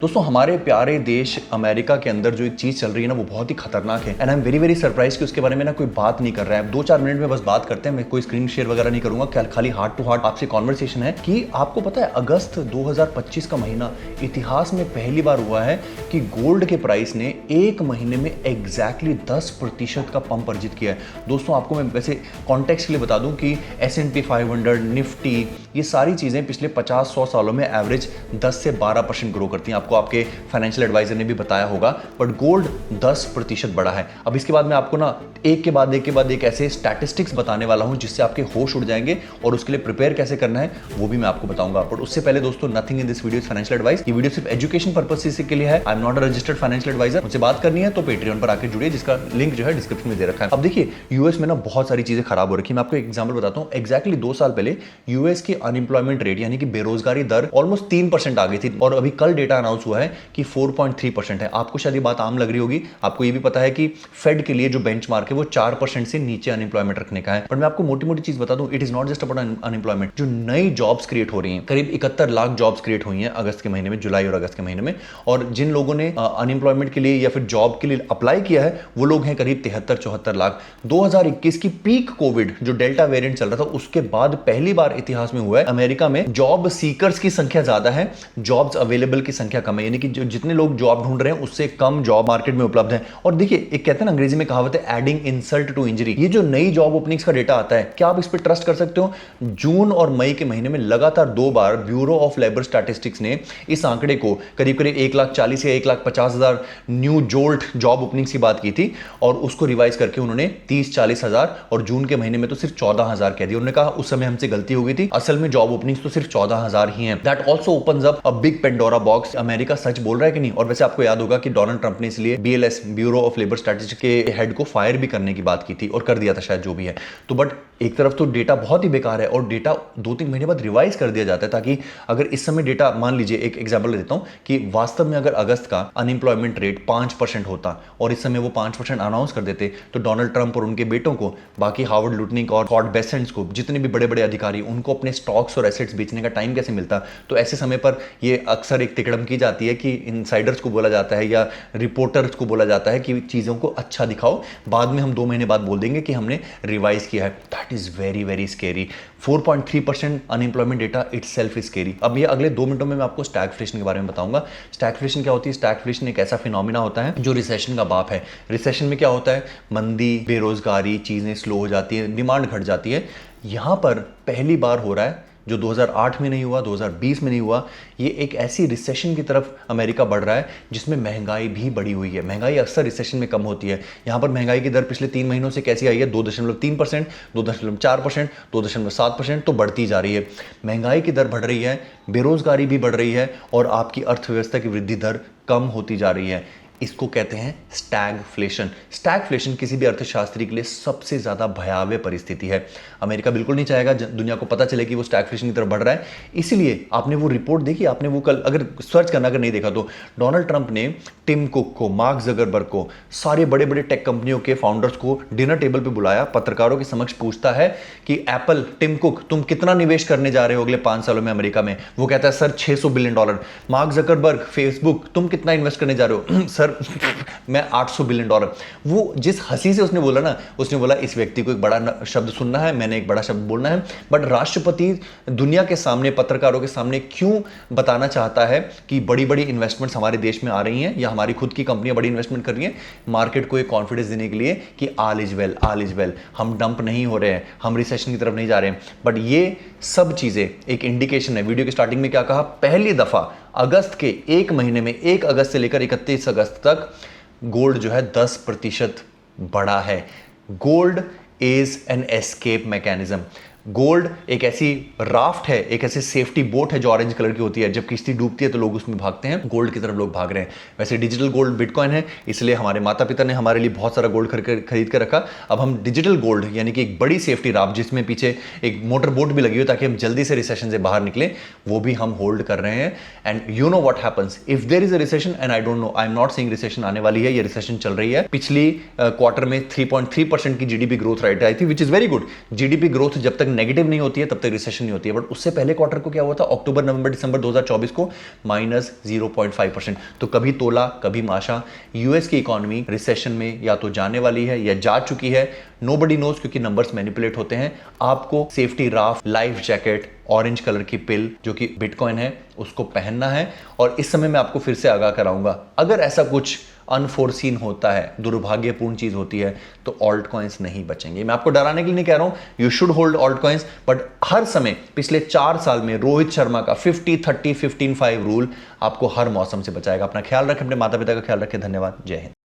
दोस्तों हमारे प्यारे देश अमेरिका के अंदर जो एक चीज चल रही है ना वो बहुत ही खतरनाक है and I am very very surprise कि उसके बारे में ना कोई बात नहीं कर रहा है। 2-4 मिनट में बस बात करते हैं, मैं कोई स्क्रीन शेयर वगैरह नहीं करूंगा, खाली हार्ट टू हार्ट आपसे कॉन्वर्सेशन है कि आपको पता है अगस्त 2025 का महीना इतिहास में पहली बार हुआ है कि गोल्ड के प्राइस ने एक महीने में एग्जैक्टली 10% का पंप अर्जित किया है। दोस्तों आपको मैं वैसे कॉन्टेक्स्ट के लिए बता दूं कि S&P 500 निफ्टी ये सारी चीजें पिछले 50-100 सालों में एवरेज 10 से 12% ग्रो करती हैं। आपको आपके फाइनेंशियल एडवाइजर ने भी बताया होगा, बट गोल्ड 10% बढ़ा है। अब इसके बाद मैं आपको ना एक के बाद एक ऐसे स्टैटिस्टिक्स बताने वाला हूं जिससे आपके होश उड़ जाएंगे और उसके लिए प्रिपेयर कैसे करना है वो भी मैं आपको बताऊंगा। बट उससे पहले दोस्तों nothing in this video is financial advice. ये वीडियो सिर्फ एजुकेशन पर्पस से के लिए है। I am not a registered financial advisor. मुझसे बात करनी है तो पेट्रियन पर आकर जुड़िए, जिसका लिंक जो है डिस्क्रिप्शन में दे रखा है। अब देखिए यूएस में ना बहुत सारी चीजें खराब हो रखी है। मैं आपको एक एग्जांपल बताता हूं। एग्जैक्टली 2 साल पहले यूएस की अनएम्प्लॉयमेंट रेट यानी कि बेरोजगारी दर ऑलमोस्ट 3% आ गई थी और अभी कल डेटा अनाउंस हुआ है कि 4.3% है। आपको शायद ये बात आम लग रही होगी। आपको ये भी पता है कि फेड के लिए जो बेंचमार्क है वो 4% से नीचे अनएम्प्लॉयमेंट रखने का है। पर मैं आपको मोटी मोटी चीज बता दूं, it is not just about unemployment. जो नई जॉब्स क्रिएट हो रही हैं, करीब 71 लाख जॉब्स क्रिएट हुई हैं अगस्त के महीने में, जुलाई और अगस्त के महीने में। और जिन लोगों ने अनएम्प्लॉयमेंट के लिए या फिर जॉब के लिए अप्लाई किया है वो लोग हैं करीब 73-74 लाख। 2021 की पीक कोविड जो डेल्टा वेरिएंट चल रहा था उसके बाद पहली बार इतिहास में हुआ है अमेरिका में जॉब सीकर्स की संख्या ज्यादा है, जॉब्स अवेलेबल की संख्या कम है। यानी कि जो जितने लोग जॉब ढूंढ रहे हैं उससे कम जॉब मार्केट में उपलब्ध है। और देखिए एक कहते हैं ना अंग्रेजी में कहावत है एडिंग इंसल्ट टू इंजरी। ये जो नई जॉब ओपनिंग्स का डेटा आता है, क्या आप इस पर ट्रस्ट कर सकते हो? जून और मई के महीने में लगातार 2 बार ब्यूरो ऑफ लेबर स्टैटिस्टिक्स ने इस आंकड़े को करीब करीब 1,40,000 या 1,50,000 न्यू जोल्ट जॉब ओपनिंग्स की बात की थी और उसको रिवाइज करके उन्होंने 30-40 हजार और जून के महीने में तो सिर्फ 14,000 कह दिया। उन्होंने कहा उस समय हमसे गलती हो गई थी, असल में जॉब ओपनिंग्स तो सिर्फ 14,000 ही हैं। That also opens up a big Pandora box. America सच बोल रहा है कि नहीं? और वैसे आपको याद होगा कि डोनाल्ड ट्रंप ने इसलिए BLS bureau of labour statistics के हेड को फायर भी करने की बात की थी और कर दिया था शायद, जो भी है। तो बट एक तरफ तो डेटा बहुत ही बेकार है और डेटा 2-3 महीने बाद रिवाइज कर दिया जाता है ताकि अगर इस समय डेटा, मान लीजिए एक एग्जांपल देता हूं कि वास्तव में अगर अगस्त का अनएम्प्लॉयमेंट रेट 5% होता और इस समय वो 5% अनाउंस कर देते तो डोनाल्ड ट्रंप और उनके बेटों को, बाकी हार्वर्ड लुटनिक और स्कॉट बेसेंट्स को, जितने भी बड़े बड़े अधिकारी, उनको अपने स्टॉक्स और एसेट्स बेचने का टाइम कैसे मिलता? तो ऐसे समय पर ये अक्सर एक तिकड़म की जाती है कि इनसाइडर्स को बोला जाता है या रिपोर्टर्स को बोला जाता है कि चीज़ों को अच्छा दिखाओ, बाद में हम 2 महीने बाद बोल देंगे कि हमने रिवाइज किया है। That is very very scary. 4.3% unemployment data itself is scary. अब ये अगले 2 मिनटों में मैं आपको स्टैगफ्लेशन के बारे में बताऊंगा। स्टैगफ्लेशन क्या होती है? स्टैगफ्लेशन एक ऐसा फिनोमिना होता है जो रिसेशन का बाप है। रिसेशन में क्या होता है? मंदी, बेरोजगारी, चीजें स्लो हो जाती है, डिमांड घट जाती है। यहां पर पहली बार हो रहा है, जो 2008 में नहीं हुआ, 2020 में नहीं हुआ। ये एक ऐसी रिसेशन की तरफ अमेरिका बढ़ रहा है जिसमें महंगाई भी बढ़ी हुई है। महंगाई अक्सर रिसेशन में कम होती है। यहां पर महंगाई की दर पिछले 3 महीनों से कैसी आई है? 2.3%, 2.4%, 2.7%, तो बढ़ती जा रही है। महंगाई की दर बढ़ रही है, बेरोजगारी भी बढ़ रही है और आपकी अर्थव्यवस्था की वृद्धि दर कम होती जा रही है। इसको कहते हैं स्टैगफ्लेशन। स्टैगफ्लेशन किसी भी अर्थशास्त्री के लिए सबसे ज्यादा भयावह परिस्थिति है। अमेरिका बिल्कुल नहीं चाहेगा दुनिया को पता चले कि वो स्टैगफ्लेशन की तरफ बढ़ रहा है। इसलिए आपने वो रिपोर्ट देखी, आपने वो कल अगर सर्च करना, अगर नहीं देखा तो, डोनाल्ड ट्रंप ने टिम कुक को, मार्क जकरबर्ग को, सारे बड़े बड़े टेक कंपनियों के फाउंडर्स को डिनर टेबल पर बुलाया, पत्रकारों के समक्ष पूछता है कि एप्पल, टिम कुक, तुम कितना निवेश करने जा रहे हो अगले 5 सालों में अमेरिका में? वो कहता है sir $600 billion. Mark Zuckerberg, Facebook, तुम कितना इन्वेस्ट करने जा रहे हो? सर मैं $800 बिलियन। वो जिस हंसी से उसने बोला ना, उसने बोला इस व्यक्ति को एक बड़ा शब्द सुनना है, मैंने एक बड़ा शब्द बोलना है। बट राष्ट्रपति दुनिया के सामने, पत्रकारों के सामने क्यों बताना चाहता है कि बड़ी बड़ी इन्वेस्टमेंट्स हमारे देश में आ रही हैं या हमारी खुद की कंपनियां बड़ी इन्वेस्टमेंट कर रही हैं? मार्केट को एक कॉन्फिडेंस देने के लिए कि all is well, all is well, हम डंप नहीं हो रहे हैं, हम रिसेशन की तरफ नहीं जा रहे हैं। बट ये सब चीजें एक इंडिकेशन है। वीडियो के स्टार्टिंग में क्या कहा? पहली दफा अगस्त के एक महीने में, 1 अगस्त से लेकर 31 अगस्त तक गोल्ड जो है 10% बढ़ा है। Gold is an escape mechanism. Gold एक ऐसी राफ्ट है, एक ऐसी सेफ्टी बोट है जो ऑरेंज कलर की होती है। जब किश्ती डूबती है तो लोग उसमें भागते हैं, गोल्ड की तरफ लोग भाग रहे हैं। वैसे डिजिटल गोल्ड बिटकॉइन है, इसलिए हमारे माता पिता ने हमारे लिए बहुत सारा गोल्ड खरीद कर रखा। अब हम डिजिटल गोल्ड यानी कि एक बड़ी सेफ्टी राफ्ट जिसमें पीछे एक मोटर बोट भी लगी हो ताकि हम जल्दी से रिसेशन से बाहर निकले, वो भी हम होल्ड कर रहे हैं। And you know what happens if there is a recession, and I don't know, I am not saying recession आने वाली है, ये रिसेशन चल रही है। पिछली क्वार्टर में 3.3% की जीडीपी ग्रोथ रेट आई थी, which is very good. GDP growth जब तक नेगेटिव नहीं होती है तब तक रिसेशन नहीं होती है। बट उससे पहले क्वार्टर को क्या हुआ था, अक्टूबर नवंबर दिसंबर 2024 को -0.5%। तो कभी तोला कभी माशा। यूएस की इकोनॉमी रिसेशन में या तो जाने वाली है या जा चुकी है, नोबडी नोज, क्योंकि नंबर्स मैनिपुलेट होते हैं। आपको safety raft, life jacket, orange colour की पिल जो कि बिटकॉइन है उसको पहनना है। और इस समय मैं आपको फिर से आगाह कराऊंगा, अगर ऐसा कुछ अनफोर्सीन होता है, दुर्भाग्यपूर्ण चीज होती है, तो ऑल्ट कॉइन्स नहीं बचेंगे। मैं आपको डराने के लिए नहीं कह रहा हूं, you should hold alt coins, but हर समय पिछले 4 साल में रोहित शर्मा का 50-30-15-5 रूल आपको हर मौसम से बचाएगा। अपना ख्याल रखें, अपने माता पिता का ख्याल रखें। धन्यवाद, जय हिंद।